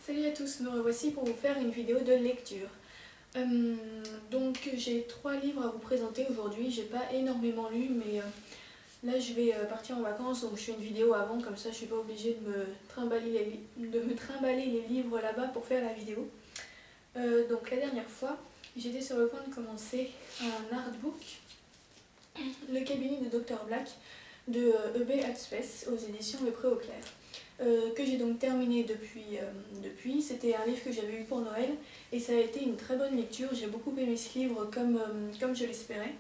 Salut à tous, me revoici pour vous faire une vidéo de lecture. Donc j'ai 3 livres à vous présenter aujourd'hui, j'ai pas énormément lu mais là je vais partir en vacances donc je fais une vidéo avant, comme ça je suis pas obligée de me trimballer les livres là-bas pour faire la vidéo. Donc la dernière fois j'étais sur le point de commencer un artbook, Le cabinet de Dr Black de E.B. Axpes aux éditions Le Pré au Clair. Que j'ai donc terminé depuis. C'était un livre que j'avais eu pour Noël et ça a été une très bonne lecture. J'ai beaucoup aimé ce livre comme je l'espérais.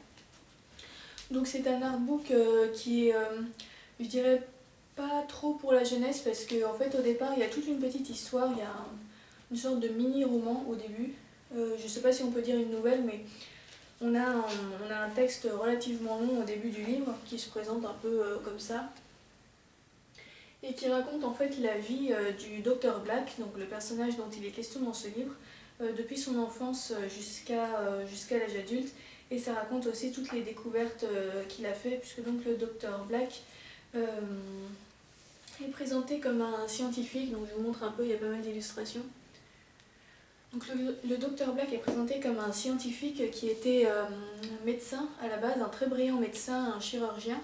Donc c'est un artbook qui est, je dirais, pas trop pour la jeunesse parce qu'en fait au départ il y a toute une petite histoire, il y a une sorte de mini-roman au début. Je sais pas si on peut dire une nouvelle, mais on a un texte relativement long au début du livre qui se présente un peu comme ça et qui raconte en fait la vie du Dr Black, donc le personnage dont il est question dans ce livre, depuis son enfance jusqu'à l'âge adulte, et ça raconte aussi toutes les découvertes qu'il a fait, puisque donc le Dr Black est présenté comme un scientifique, donc je vous montre un peu, il y a pas mal d'illustrations. Donc le Dr Black est présenté comme un scientifique qui était médecin à la base, un très brillant médecin, un chirurgien,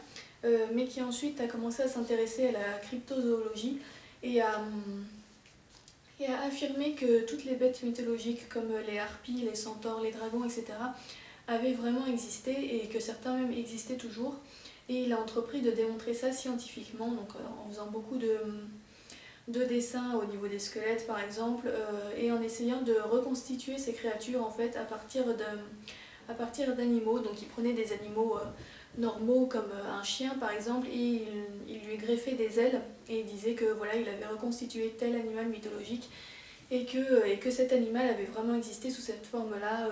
mais qui ensuite a commencé à s'intéresser à la cryptozoologie et à affirmer que toutes les bêtes mythologiques comme les harpies, les centaures, les dragons, etc. avaient vraiment existé et que certains même existaient toujours. Et il a entrepris de démontrer ça scientifiquement, donc en faisant beaucoup de dessins au niveau des squelettes par exemple, et en essayant de reconstituer ces créatures en fait à partir d'animaux. Donc il prenait des animaux normaux comme un chien par exemple et il lui greffait des ailes et il disait que voilà, il avait reconstitué tel animal mythologique et que cet animal avait vraiment existé sous cette forme-là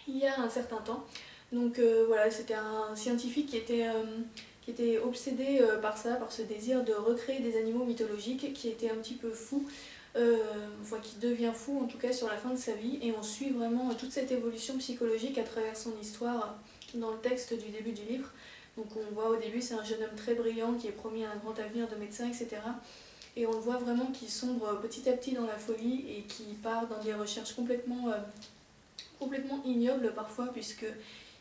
il y a un certain temps. Donc voilà, c'était un scientifique qui était obsédé par ça, par ce désir de recréer des animaux mythologiques, qui était un petit peu fou, enfin qui devient fou en tout cas sur la fin de sa vie, et on suit vraiment toute cette évolution psychologique à travers son histoire dans le texte du début du livre. Donc on voit au début c'est un jeune homme très brillant qui est promis un grand avenir de médecin, etc. Et on le voit vraiment qui sombre petit à petit dans la folie et qui part dans des recherches complètement ignobles parfois, puisque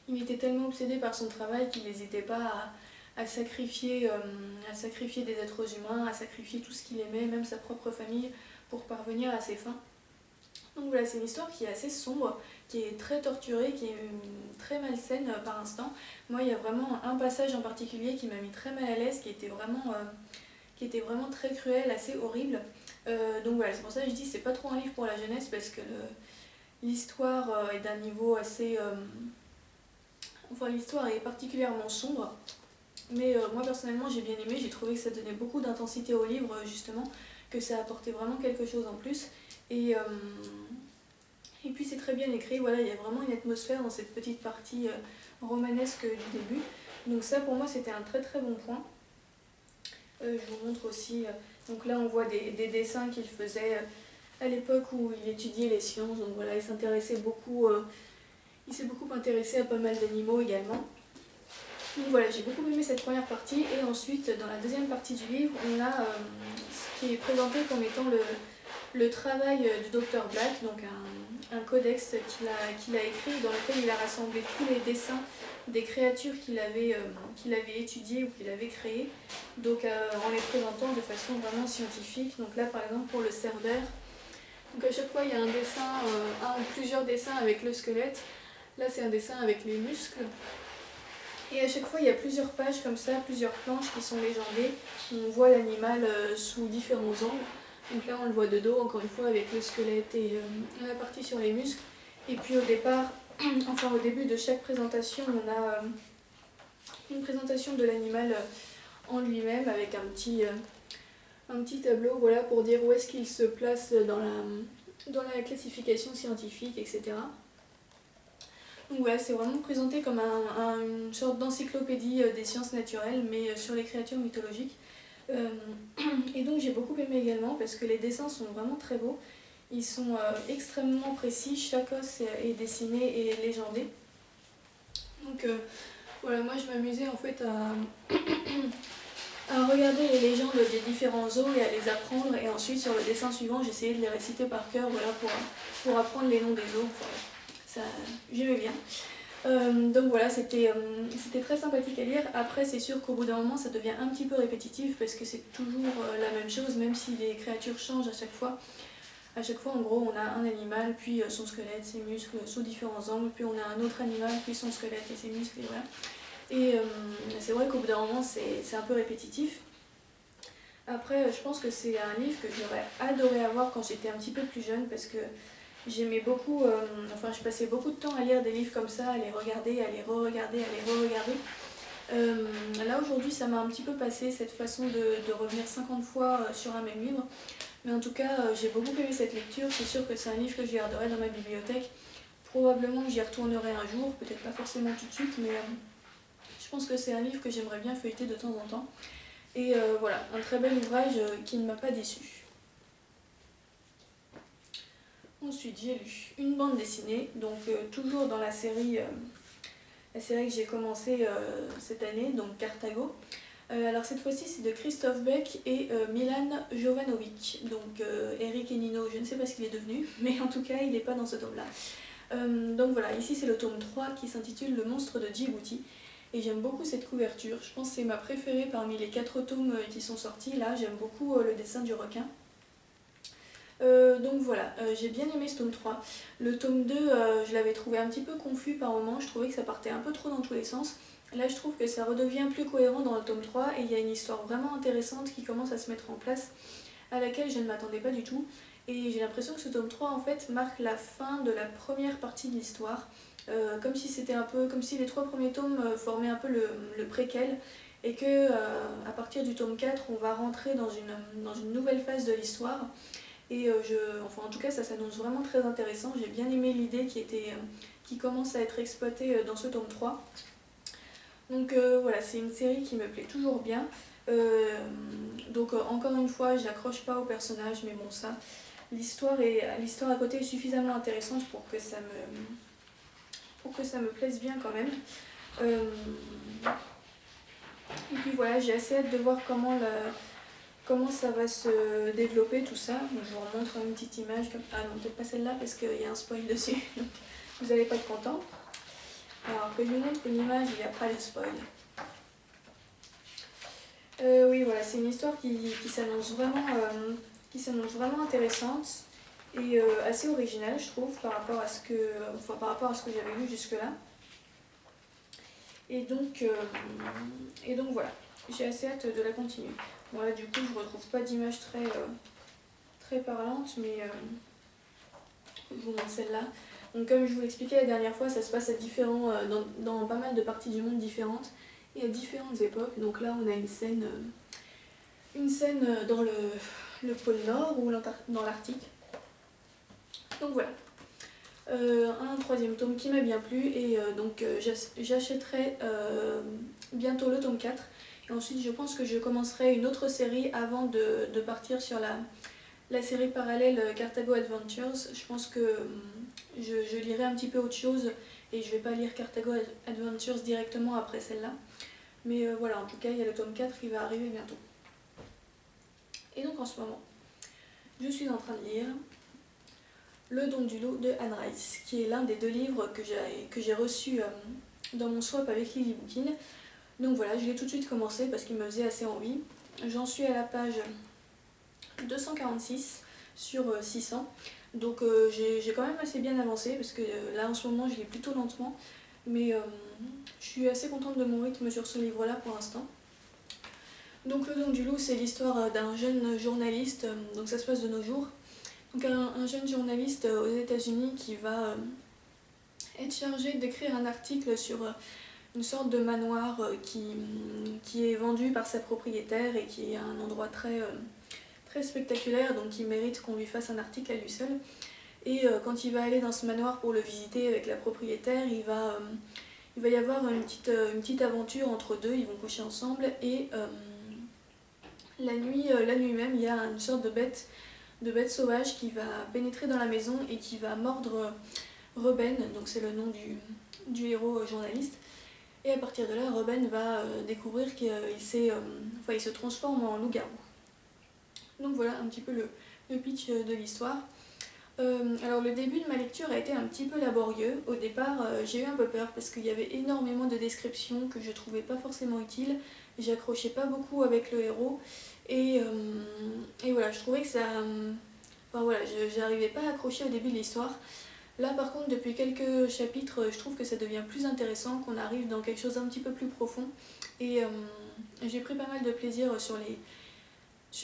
il était tellement obsédé par son travail qu'il n'hésitait pas à sacrifier des êtres humains, à sacrifier tout ce qu'il aimait, même sa propre famille, pour parvenir à ses fins. Donc voilà, c'est une histoire qui est assez sombre, qui est très torturée, qui est très malsaine par instant. Moi, il y a vraiment un passage en particulier qui m'a mis très mal à l'aise, qui était vraiment très cruel, assez horrible. Donc voilà, c'est pour ça que je dis que c'est pas trop un livre pour la jeunesse, parce que l'histoire est d'un niveau assez... Enfin, l'histoire est particulièrement sombre, mais moi personnellement j'ai bien aimé, j'ai trouvé que ça donnait beaucoup d'intensité au livre justement, que ça apportait vraiment quelque chose en plus, et puis c'est très bien écrit, voilà, il y a vraiment une atmosphère dans cette petite partie romanesque du début, donc ça pour moi c'était un très très bon point. Je vous montre aussi, donc là on voit des dessins qu'il faisait à l'époque où il étudiait les sciences, donc voilà, il s'intéressait beaucoup... il s'est beaucoup intéressé à pas mal d'animaux également. Donc voilà, j'ai beaucoup aimé cette première partie, et ensuite dans la deuxième partie du livre, on a ce qui est présenté comme étant le travail du Dr Black, donc un codex qu'il a écrit dans lequel il a rassemblé tous les dessins des créatures qu'il avait étudiées ou qu'il avait créées, donc en les présentant de façon vraiment scientifique. Donc là par exemple pour le cerbère, donc à chaque fois il y a un dessin, un ou plusieurs dessins avec le squelette. Là c'est un dessin avec les muscles. Et à chaque fois il y a plusieurs pages comme ça, plusieurs planches qui sont légendées. On voit l'animal sous différents angles. Donc là on le voit de dos, encore une fois avec le squelette et la partie sur les muscles. Et puis au départ, enfin au début de chaque présentation, on a une présentation de l'animal en lui-même avec un petit tableau, voilà, pour dire où est-ce qu'il se place dans la classification scientifique, etc. Donc voilà, c'est vraiment présenté comme une sorte d'encyclopédie des sciences naturelles, mais sur les créatures mythologiques. Et donc j'ai beaucoup aimé également parce que les dessins sont vraiment très beaux. Ils sont extrêmement précis, chaque os est dessiné et légendé. Donc voilà, moi je m'amusais en fait à regarder les légendes des différents zoos et à les apprendre, et ensuite sur le dessin suivant j'essayais de les réciter par cœur, voilà, pour apprendre les noms des zoos. Enfin, ça, j'aimais bien. Donc voilà, c'était très sympathique à lire. Après c'est sûr qu'au bout d'un moment ça devient un petit peu répétitif parce que c'est toujours la même chose, même si les créatures changent à chaque fois. À chaque fois en gros on a un animal, puis son squelette, ses muscles sous différents angles, puis on a un autre animal, puis son squelette et ses muscles, et voilà. Et c'est vrai qu'au bout d'un moment c'est un peu répétitif. Après je pense que c'est un livre que j'aurais adoré avoir quand j'étais un petit peu plus jeune parce que j'aimais beaucoup, enfin je passais beaucoup de temps à lire des livres comme ça, à les regarder, à les re-regarder, à les re-regarder. Là aujourd'hui ça m'a un petit peu passé cette façon de revenir 50 fois sur un même livre. Mais en tout cas j'ai beaucoup aimé cette lecture, c'est sûr que c'est un livre que je garderai dans ma bibliothèque. Probablement que j'y retournerai un jour, peut-être pas forcément tout de suite, mais je pense que c'est un livre que j'aimerais bien feuilleter de temps en temps. Et voilà, un très bel ouvrage qui ne m'a pas déçu. Ensuite, j'ai lu une bande dessinée, donc toujours dans la série que j'ai commencé cette année, donc Carthago. Alors cette fois-ci, c'est de Christophe Beck et Milan Jovanovic. Donc Eric et Nino, je ne sais pas ce qu'il est devenu, mais en tout cas, il n'est pas dans ce tome-là. Donc voilà, ici c'est le tome 3 qui s'intitule Le monstre de Djibouti. Et j'aime beaucoup cette couverture, je pense que c'est ma préférée parmi les 4 tomes qui sont sortis. Là, j'aime beaucoup le dessin du requin. Donc voilà, j'ai bien aimé ce tome 3. Le tome 2, je l'avais trouvé un petit peu confus par moments, je trouvais que ça partait un peu trop dans tous les sens. Là je trouve que ça redevient plus cohérent dans le tome 3 et il y a une histoire vraiment intéressante qui commence à se mettre en place, à laquelle je ne m'attendais pas du tout. Et j'ai l'impression que ce tome 3 en fait marque la fin de la première partie de l'histoire, comme si c'était un peu, comme si les 3 premiers tomes formaient un peu le préquel, et que à partir du tome 4 on va rentrer dans une nouvelle phase de l'histoire. Et enfin, en tout cas, ça s'annonce vraiment très intéressant. J'ai bien aimé l'idée qui commence à être exploitée dans ce tome 3. Donc voilà, c'est une série qui me plaît toujours bien. Donc encore une fois, j'accroche pas au personnage, mais bon, ça, l'histoire à côté est suffisamment intéressante pour que ça me plaise bien quand même. Et puis voilà, j'ai assez hâte de voir comment ça va se développer tout ça. Donc, je vous remontre une petite image. Ah non, peut-être pas celle-là parce qu'il y a un spoil dessus. Donc vous n'allez pas être content. Alors que je vous montre une image, il n'y a pas de spoil. Oui, voilà, c'est une histoire qui s'annonce vraiment intéressante et assez originale, je trouve, par rapport à ce que j'avais lu jusque-là. Et donc voilà, j'ai assez hâte de la continuer. Bon là du coup je retrouve pas d'image très parlante, mais je vous montre celle-là. Donc comme je vous l'expliquais la dernière fois, ça se passe dans pas mal de parties du monde différentes et à différentes époques. Donc là on a une scène dans le pôle Nord ou dans l'Arctique. Donc voilà. Un 3e tome qui m'a bien plu et donc j'achèterai bientôt le tome 4 et ensuite je pense que je commencerai une autre série avant de partir sur la série parallèle Carthago Adventures. Je pense que je lirai un petit peu autre chose et je vais pas lire Carthago Adventures directement après celle-là, mais voilà, en tout cas il y a le tome 4 qui va arriver bientôt. Et donc en ce moment je suis en train de lire Le Don du Loup de Anne Rice, qui est l'un des 2 livres que j'ai reçus dans mon swap avec Lily Bookin. Donc voilà, je l'ai tout de suite commencé parce qu'il me faisait assez envie. J'en suis à la page 246 sur 600. Donc j'ai quand même assez bien avancé parce que là en ce moment je lis plutôt lentement. Mais je suis assez contente de mon rythme sur ce livre-là pour l'instant. Donc Le Don du Loup, c'est l'histoire d'un jeune journaliste, donc ça se passe de nos jours. Donc un jeune journaliste aux États-Unis qui va être chargé d'écrire un article sur une sorte de manoir qui est vendu par sa propriétaire et qui est un endroit très spectaculaire, donc il mérite qu'on lui fasse un article à lui seul. Et quand il va aller dans ce manoir pour le visiter avec la propriétaire, il va y avoir une petite aventure entre deux, ils vont coucher ensemble et la nuit même, il y a une sorte de bête sauvage qui va pénétrer dans la maison et qui va mordre Reuben, donc c'est le nom du héros journaliste. Et à partir de là, Robin va découvrir qu'il il se transforme en loup-garou. Donc voilà un petit peu le pitch de l'histoire. Alors le début de ma lecture a été un petit peu laborieux. Au départ, j'ai eu un peu peur parce qu'il y avait énormément de descriptions que je trouvais pas forcément utiles. J'accrochais pas beaucoup avec le héros et voilà, je trouvais que ça... Enfin voilà, j'arrivais pas à accrocher au début de l'histoire. Là par contre, depuis quelques chapitres, je trouve que ça devient plus intéressant, qu'on arrive dans quelque chose d'un petit peu plus profond. Et j'ai pris pas mal de plaisir sur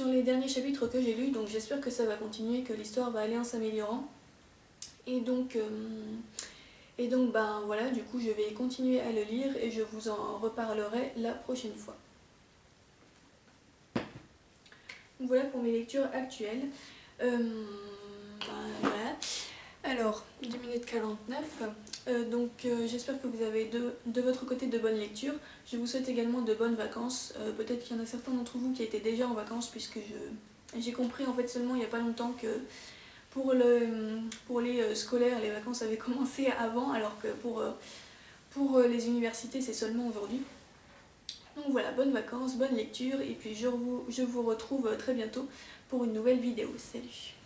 les derniers chapitres que j'ai lus, donc j'espère que ça va continuer, que l'histoire va aller en s'améliorant. Et donc ben voilà, du coup je vais continuer à le lire et je vous en reparlerai la prochaine fois. Donc voilà pour mes lectures actuelles. Ben voilà. Alors, 10 minutes 49. J'espère que vous avez de votre côté de bonnes lectures. Je vous souhaite également de bonnes vacances. Peut-être qu'il y en a certains d'entre vous qui étaient déjà en vacances, puisque j'ai compris en fait seulement il n'y a pas longtemps que pour les scolaires, les vacances avaient commencé avant, alors que pour les universités, c'est seulement aujourd'hui. Donc voilà, bonnes vacances, bonne lecture, et puis je vous retrouve très bientôt pour une nouvelle vidéo. Salut!